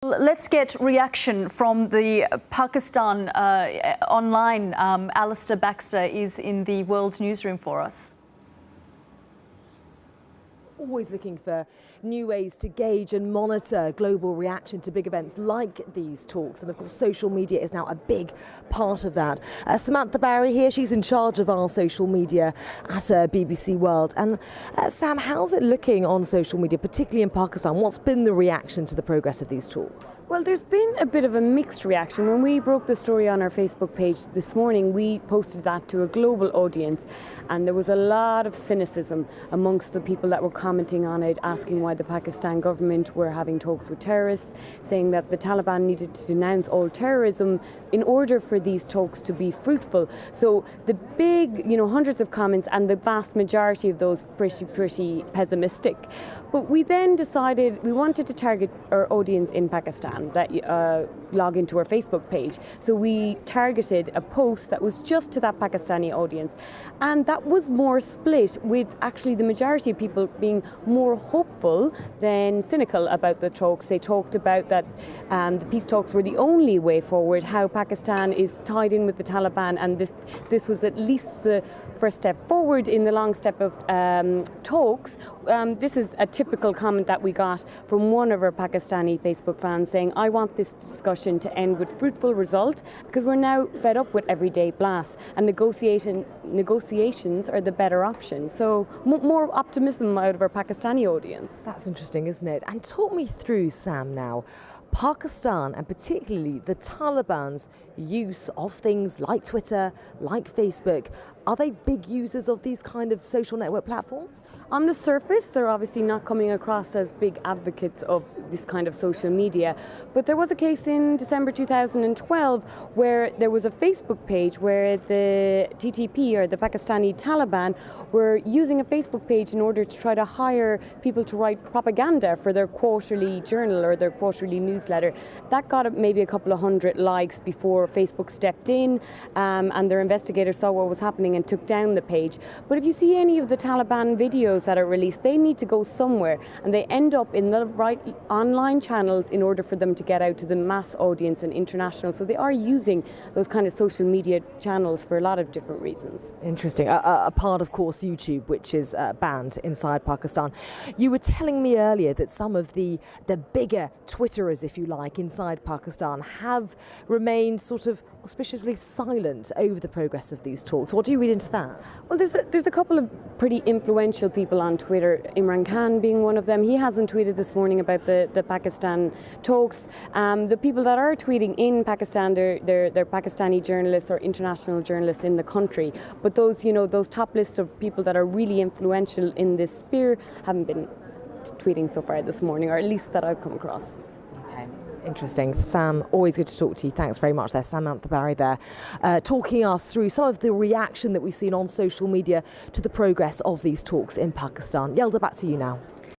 Let's get reaction from the Pakistan online. Alistair Baxter is in the World Newsroom for us. Always looking for new ways to gauge and monitor global reaction to big events like these talks. And of course, social media is now a big part of that. Samantha Barry here, she's in charge of our social media at BBC World. And Sam, how's it looking on social media, particularly in Pakistan? What's been the reaction to the progress of these talks? Well, there's been a bit of a mixed reaction. When we broke the story on our Facebook page this morning, we posted that to a global audience. And there was a lot of cynicism amongst the people that were commenting on it, asking why the Pakistan government were having talks with terrorists, saying that the Taliban needed to denounce all terrorism in order for these talks to be fruitful. So the big, hundreds of comments, and the vast majority of those pretty pessimistic. But we then decided we wanted to target our audience in Pakistan that log into our Facebook page. So we targeted a post that was just to that Pakistani audience. And that was more split, with actually the majority of people being more hopeful than cynical about the talks. They talked about that the peace talks were the only way forward, how Pakistan is tied in with the Taliban, and this was at least the first step forward in the long step of talks. This is a typical comment that we got from one of our Pakistani Facebook fans saying, I want this discussion to end with fruitful result because we're now fed up with everyday blasts, and negotiations are the better option. So more optimism out of our Pakistani audience. That's interesting, isn't it? And talk me through, Sam, now, Pakistan and particularly the Taliban's use of things like Twitter, like Facebook. Are they big users of these kind of social network platforms? On the surface, they're obviously not coming across as big advocates of this kind of social media. But there was a case in December 2012 where there was a Facebook page where the TTP, or the Pakistani Taliban, were using a Facebook page in order to try to hire people to write propaganda for their quarterly journal or their quarterly newsletter. That got maybe a couple of hundred likes before Facebook stepped in, and their investigators saw what was happening and took down the page. But if you see any of the Taliban videos that are released, they need to go somewhere, and they end up in the right online channels in order for them to get out to the mass audience and international. So they are using those kind of social media channels for a lot of different reasons. Interesting. A part, of course, YouTube, which is banned inside Pakistan. You were telling me earlier that some of the bigger Twitterers, if you like, inside Pakistan have remained sort of auspiciously silent over the progress of these talks. What do you read into that? Well, there's a couple of pretty influential people on Twitter, Imran Khan being one of them. He hasn't tweeted this morning about the Pakistan talks. The people that are tweeting in Pakistan, they're Pakistani journalists or international journalists in the country. But those top list of people that are really influential in this sphere haven't been tweeting so far this morning, or at least that I've come across. Interesting. Sam, always good to talk to you. Thanks very much there. Samantha Barry there, talking us through some of the reaction that we've seen on social media to the progress of these talks in Pakistan. Yelda, back to you now.